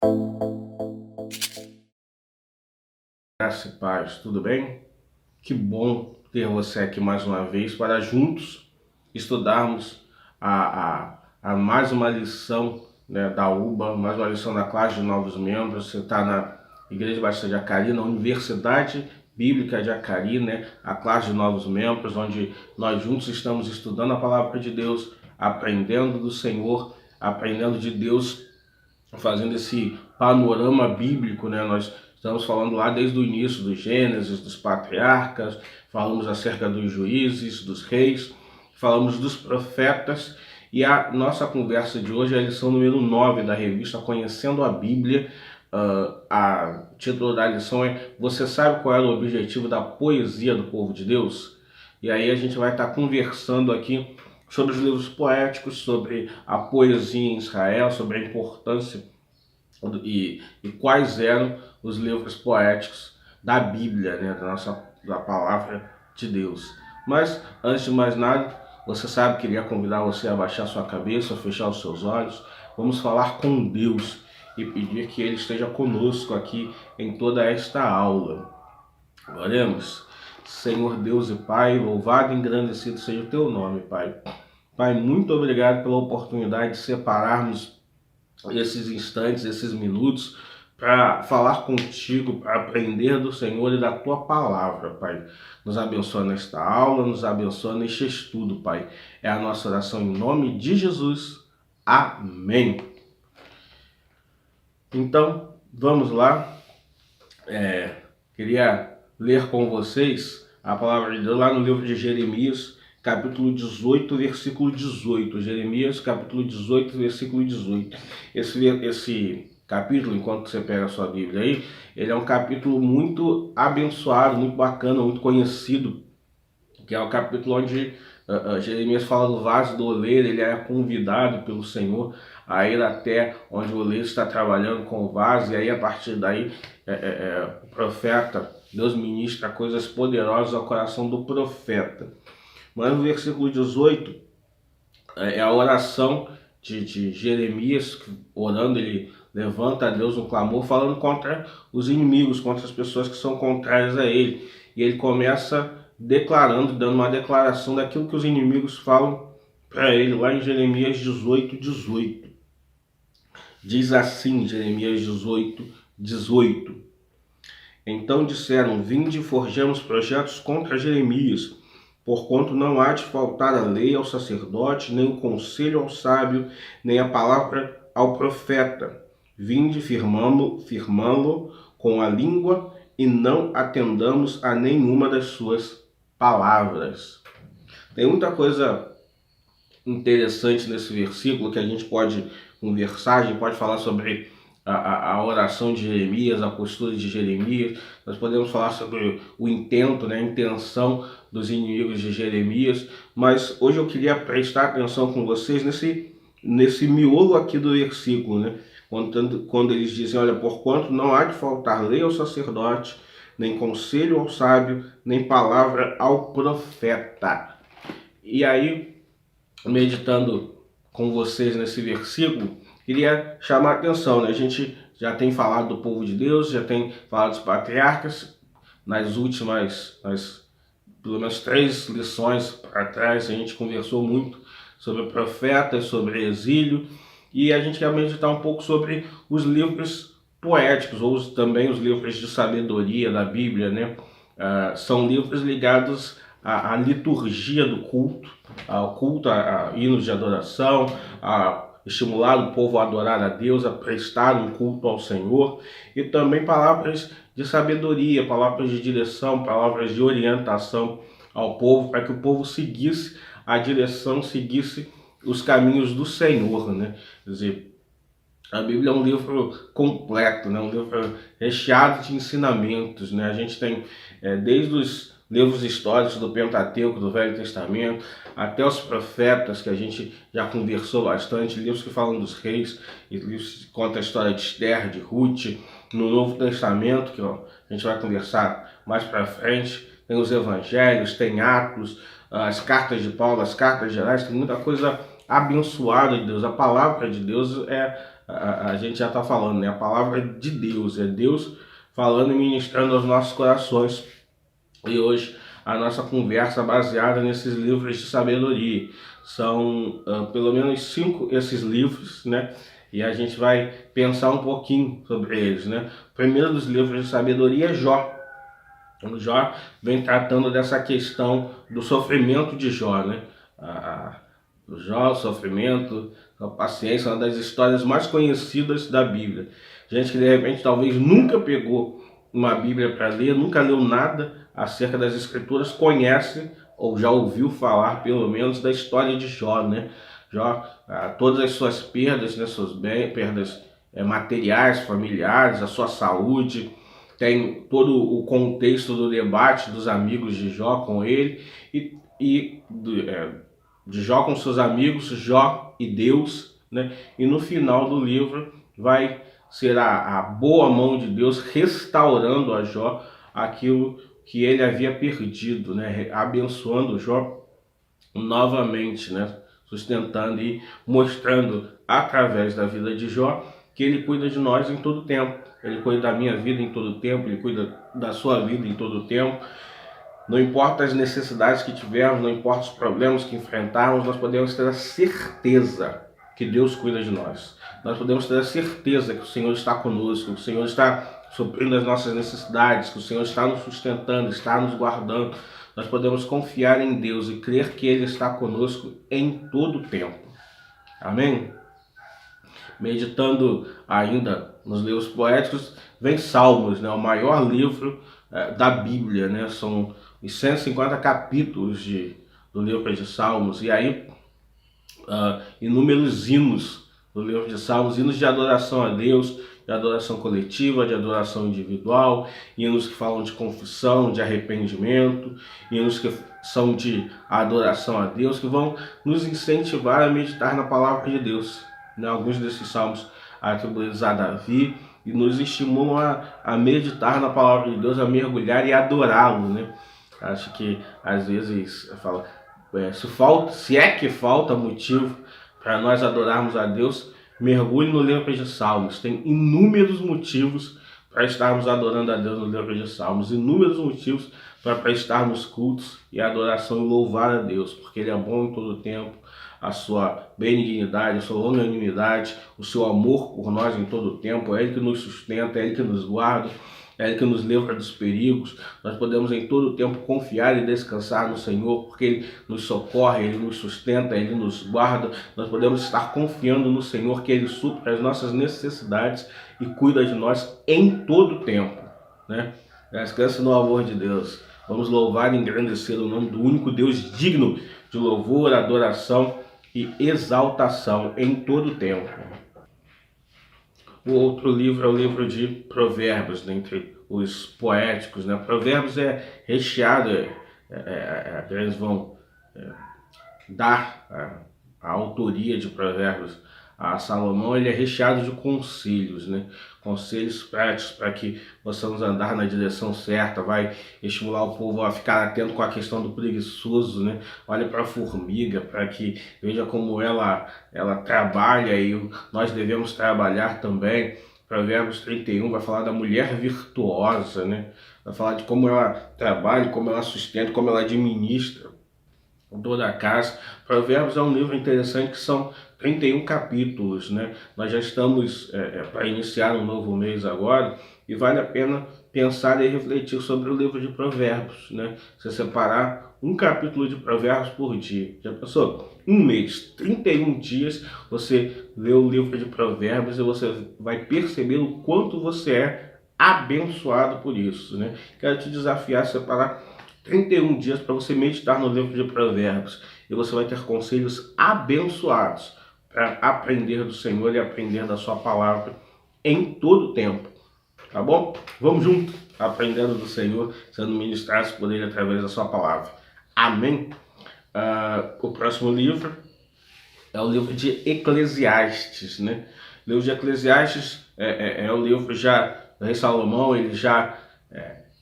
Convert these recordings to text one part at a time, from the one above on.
Graça e paz, tudo bem? Que bom ter você aqui mais uma vez para juntos estudarmos a mais uma lição, né, da UBA, mais uma lição da classe de novos membros. Você está na Igreja Batista de Acari, na Universidade Bíblica de Acari, né, a classe de novos membros, onde nós juntos estamos estudando a palavra de Deus, aprendendo do Senhor, aprendendo de Deus, fazendo esse panorama bíblico, né? Nós estamos falando lá desde o início do Gênesis, dos patriarcas, falamos acerca dos juízes, dos reis, falamos dos profetas, e a nossa conversa de hoje é a lição número 9 da revista Conhecendo a Bíblia. A título da lição é: Você sabe qual era o objetivo da poesia do povo de Deus? E aí a gente vai estar conversando aqui sobre os livros poéticos, sobre a poesia em Israel, sobre a importância e quais eram os livros poéticos da Bíblia, né, da palavra de Deus. Mas, antes de mais nada, você sabe, queria convidar você a baixar sua cabeça, a fechar os seus olhos. Vamos falar com Deus e pedir que Ele esteja conosco aqui em toda esta aula. Oremos. Senhor Deus e Pai, louvado e engrandecido seja o Teu nome, Pai. Pai, muito obrigado pela oportunidade de separarmos esses instantes, esses minutos, para falar contigo, para aprender do Senhor e da Tua palavra, Pai. Nos abençoa nesta aula, nos abençoa neste estudo, Pai. É a nossa oração em nome de Jesus. Amém. Então, vamos lá. Queria ler com vocês a palavra de Deus lá no livro de Jeremias, capítulo 18, versículo 18. Jeremias, capítulo 18, versículo 18. Esse capítulo, enquanto você pega a sua Bíblia aí, ele é um capítulo muito abençoado, muito bacana, muito conhecido, que é o capítulo onde Jeremias fala do vaso do oleiro. Ele é convidado pelo Senhor a ir até onde o oleiro está trabalhando com o vaso, e aí a partir daí o profeta, Deus ministra coisas poderosas ao coração do profeta. Mas no versículo 18 é a oração de Jeremias, orando. Ele levanta a Deus um clamor, falando contra os inimigos, contra as pessoas que são contrárias a ele. E ele começa declarando, dando uma declaração daquilo que os inimigos falam para ele, lá em Jeremias 18, 18. Diz assim, Jeremias 18, 18. Então disseram: Vinde e forjemos projetos contra Jeremias, porquanto não há de faltar a lei ao sacerdote, nem o conselho ao sábio, nem a palavra ao profeta. Vinde firmá-lo com a língua, e não atendamos a nenhuma das suas palavras. Tem muita coisa interessante nesse versículo que a gente pode conversar. A gente pode falar sobre a oração de Jeremias, a postura de Jeremias. Nós podemos falar sobre o intento, né, a intenção dos inimigos de Jeremias. Mas hoje eu queria prestar atenção com vocês nesse miolo aqui do versículo, né? Quando eles dizem: olha, porquanto não há de faltar lei ao sacerdote, nem conselho ao sábio, nem palavra ao profeta. E aí, meditando com vocês nesse versículo, queria chamar a atenção, né? A gente já tem falado do povo de Deus, já tem falado dos patriarcas. Nas últimas, pelo menos 3 lições para trás, a gente conversou muito sobre profetas, sobre exílio, e a gente quer meditar um pouco sobre os livros poéticos, ou também os livros de sabedoria da Bíblia, né? São livros ligados à liturgia do culto, ao culto, a hinos de adoração, a estimular o povo a adorar a Deus, a prestar um culto ao Senhor, e também palavras de sabedoria, palavras de direção, palavras de orientação ao povo, para que o povo seguisse a direção, seguisse os caminhos do Senhor, né? Quer dizer, a Bíblia é um livro completo, né? Um livro recheado de ensinamentos, né? A gente tem desde os livros históricos do Pentateuco, do Velho Testamento, até os profetas, que a gente já conversou bastante, livros que falam dos reis, livros que contam a história de Esther, de Ruth. No Novo Testamento, que a gente vai conversar mais para frente, tem os evangelhos, tem Atos, as cartas de Paulo, as cartas gerais. Tem muita coisa abençoada de Deus. A palavra de Deus é a gente já está falando, né? A palavra de Deus, é Deus falando e ministrando aos nossos corações. E hoje a nossa conversa baseada nesses livros de sabedoria. São pelo menos 5 esses livros, né? E a gente vai pensar um pouquinho sobre eles, né? O primeiro dos livros de sabedoria é Jó. O Jó vem tratando dessa questão do sofrimento de Jó, né? O Jó, o sofrimento, a paciência, uma das histórias mais conhecidas da Bíblia. Gente que de repente talvez nunca pegou uma Bíblia para ler, nunca leu nada acerca das Escrituras, conhece ou já ouviu falar pelo menos da história de Jó, né? Jó, todas as suas perdas, né, suas perdas materiais, familiares, a sua saúde, tem todo o contexto do debate dos amigos de Jó com ele de Jó com seus amigos, Jó e Deus, né? E no final do livro vai ser a boa mão de Deus restaurando a Jó aquilo que ele havia perdido, né? Abençoando Jó novamente, né? Sustentando e mostrando através da vida de Jó que ele cuida de nós em todo tempo. Ele cuida da minha vida em todo tempo, ele cuida da sua vida em todo tempo. Não importa as necessidades que tivermos, não importa os problemas que enfrentarmos, nós podemos ter a certeza que Deus cuida de nós. Nós podemos ter a certeza que o Senhor está conosco, que o Senhor está suprindo as nossas necessidades, que o Senhor está nos sustentando, está nos guardando. Nós podemos confiar em Deus e crer que Ele está conosco em todo o tempo. Amém? Meditando ainda nos livros poéticos, vem Salmos, né? O maior livro da Bíblia, né? São os 150 capítulos do livro de Salmos, e aí inúmeros hinos do livro de Salmos, hinos de adoração a Deus, de adoração coletiva, de adoração individual, hinos que falam de confissão, de arrependimento, hinos que são de adoração a Deus, que vão nos incentivar a meditar na palavra de Deus. Né? Alguns desses salmos atribuídos a Davi, e nos estimulam a meditar na palavra de Deus, a mergulhar e adorá-lo, né? Acho que às vezes fala, se é que falta motivo para nós adorarmos a Deus, mergulhe no livro de Salmos. Tem inúmeros motivos para estarmos adorando a Deus no livro de Salmos, inúmeros motivos para prestarmos cultos e adoração e louvar a Deus, porque Ele é bom em todo o tempo, a sua benignidade, a sua longanimidade, o seu amor por nós em todo o tempo, é Ele que nos sustenta, é Ele que nos guarda, é Ele que nos livra dos perigos. Nós podemos em todo o tempo confiar e descansar no Senhor, porque Ele nos socorre, Ele nos sustenta, Ele nos guarda. Nós podemos estar confiando no Senhor, que Ele supra as nossas necessidades e cuida de nós em todo o tempo, né? Descanse no amor de Deus. Vamos louvar e engrandecer o nome do único Deus digno de louvor, adoração e exaltação em todo o tempo. O outro livro é o livro de Provérbios, dentre os poéticos, né? Provérbios é recheado, eles vão dar a autoria de Provérbios a Salomão, ele é recheado de conselhos, né? Conselhos práticos para que possamos andar na direção certa, vai estimular o povo a ficar atento com a questão do preguiçoso, né? Olha para a formiga, para que veja como ela trabalha e nós devemos trabalhar também. Provérbios 31 vai falar da mulher virtuosa, né? Vai falar de como ela trabalha, como ela sustenta, como ela administra toda a casa. Provérbios é um livro interessante que são 31 capítulos, né? Nós já estamos para iniciar um novo mês agora e vale a pena pensar e refletir sobre o livro de Provérbios, né? Você separar um capítulo de Provérbios por dia. Já pensou? Um mês, 31 dias, você lê o livro de Provérbios e você vai perceber o quanto você é abençoado por isso, né? Quero te desafiar a separar 31 dias para você meditar no livro de Provérbios e você vai ter conselhos abençoados para aprender do Senhor e aprender da sua palavra em todo o tempo, tá bom? Vamos junto, aprendendo do Senhor, sendo ministrados por Ele através da sua palavra. Amém? O próximo livro é o livro de Eclesiastes, né? O livro de Eclesiastes é o livro já do rei Salomão, ele já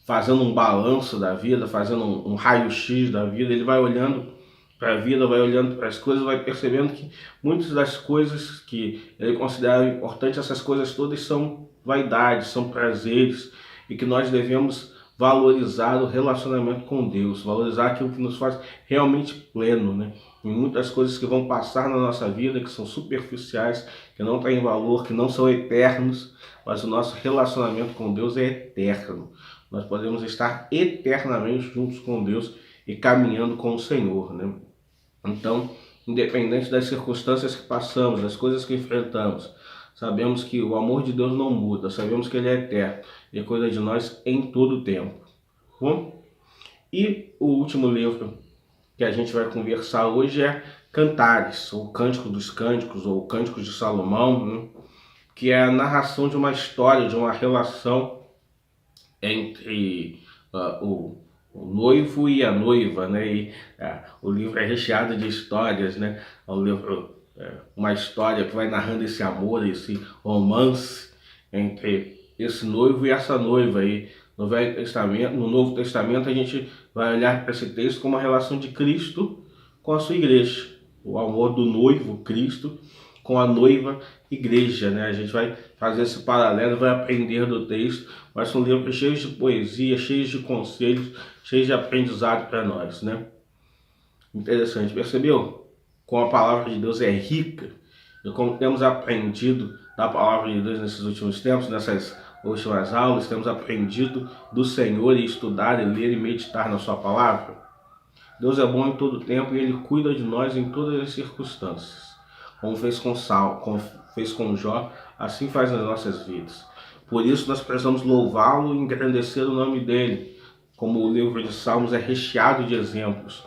fazendo um balanço da vida, fazendo um raio-x da vida, ele vai olhando para a vida, vai olhando para as coisas, vai percebendo que muitas das coisas que ele considera importantes, essas coisas todas são vaidades, são prazeres, e que nós devemos valorizar o relacionamento com Deus, valorizar aquilo que nos faz realmente pleno, né? E muitas coisas que vão passar na nossa vida, que são superficiais, que não têm valor, que não são eternos, mas o nosso relacionamento com Deus é eterno. Nós podemos estar eternamente juntos com Deus e caminhando com o Senhor, né? Então, independente das circunstâncias que passamos, das coisas que enfrentamos, sabemos que o amor de Deus não muda, sabemos que Ele é eterno e cuida de nós em todo o tempo. Bom? E o último livro que a gente vai conversar hoje é Cantares, ou Cântico dos Cânticos, ou Cânticos de Salomão, né? Que é a narração de uma história, de uma relação entre o noivo e a noiva, né? E o livro é recheado de histórias, né? É um livro, uma história que vai narrando esse amor, esse romance entre esse noivo e essa noiva. E no Velho Testamento, no Novo Testamento, a gente vai olhar para esse texto como a relação de Cristo com a sua igreja, o amor do noivo, Cristo, com a noiva, igreja, né? A gente vai fazer esse paralelo, vai aprender do texto, mas são livros cheios de poesia, cheios de conselhos, cheios de aprendizado para nós, né? Interessante, percebeu? Como a palavra de Deus é rica, e como temos aprendido da palavra de Deus nesses últimos tempos, nessas últimas aulas, temos aprendido do Senhor e estudar, e ler e meditar na sua palavra. Deus é bom em todo tempo e Ele cuida de nós em todas as circunstâncias. Como fez com Saul, como fez com Jó, assim faz nas nossas vidas. Por isso nós precisamos louvá-lo e engrandecer o nome dele, como o livro de Salmos é recheado de exemplos.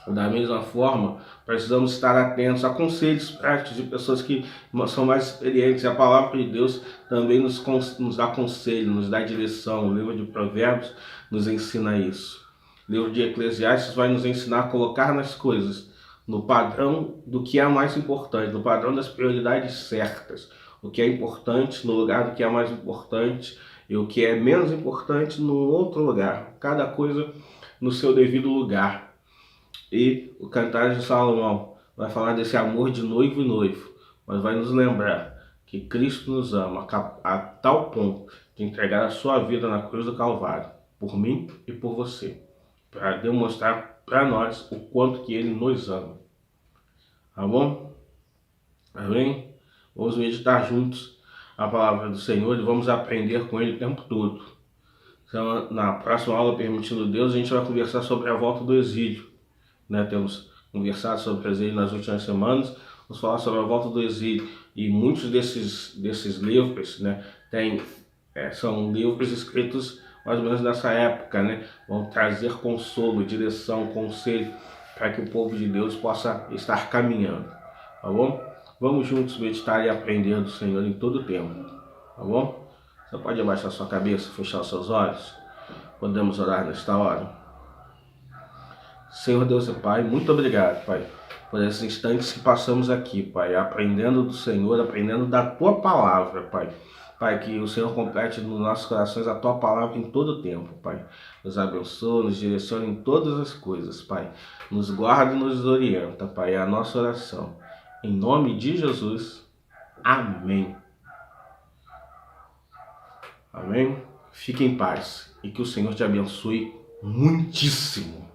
Da mesma forma, precisamos estar atentos a conselhos práticos de pessoas que são mais experientes. A palavra de Deus também nos dá conselho, nos dá direção. O livro de Provérbios nos ensina isso. O livro de Eclesiastes vai nos ensinar a colocar nas coisas no padrão do que é mais importante, no padrão das prioridades certas. O que é importante no lugar do que é mais importante e o que é menos importante no outro lugar. Cada coisa no seu devido lugar. E o Cantares de Salomão vai falar desse amor de noivo e noivo, mas vai nos lembrar que Cristo nos ama a tal ponto de entregar a sua vida na cruz do Calvário, por mim e por você, para demonstrar para nós o quanto que Ele nos ama. Tá bom? Amém? Vamos meditar juntos a palavra do Senhor e vamos aprender com Ele o tempo todo. Então, na próxima aula, permitindo Deus, a gente vai conversar sobre a volta do exílio. Né? Temos conversado sobre o exílio nas últimas semanas, vamos falar sobre a volta do exílio. E muitos desses livros, né, são livros escritos mais ou menos nessa época, né? Vão trazer consolo, direção, conselho, para que o povo de Deus possa estar caminhando, tá bom? Vamos juntos meditar e aprender do Senhor em todo o tempo, tá bom? Você pode abaixar sua cabeça, fechar os seus olhos? Podemos orar nesta hora? Senhor Deus e Pai, muito obrigado, Pai, por esses instantes que passamos aqui, Pai, aprendendo do Senhor, aprendendo da Tua Palavra, Pai. Pai, que o Senhor complete nos nossos corações a Tua Palavra em todo o tempo, Pai. Nos abençoa, nos direciona em todas as coisas, Pai. Nos guarda e nos orienta, Pai, é a nossa oração. Em nome de Jesus, amém. Amém? Fique em paz e que o Senhor te abençoe muitíssimo.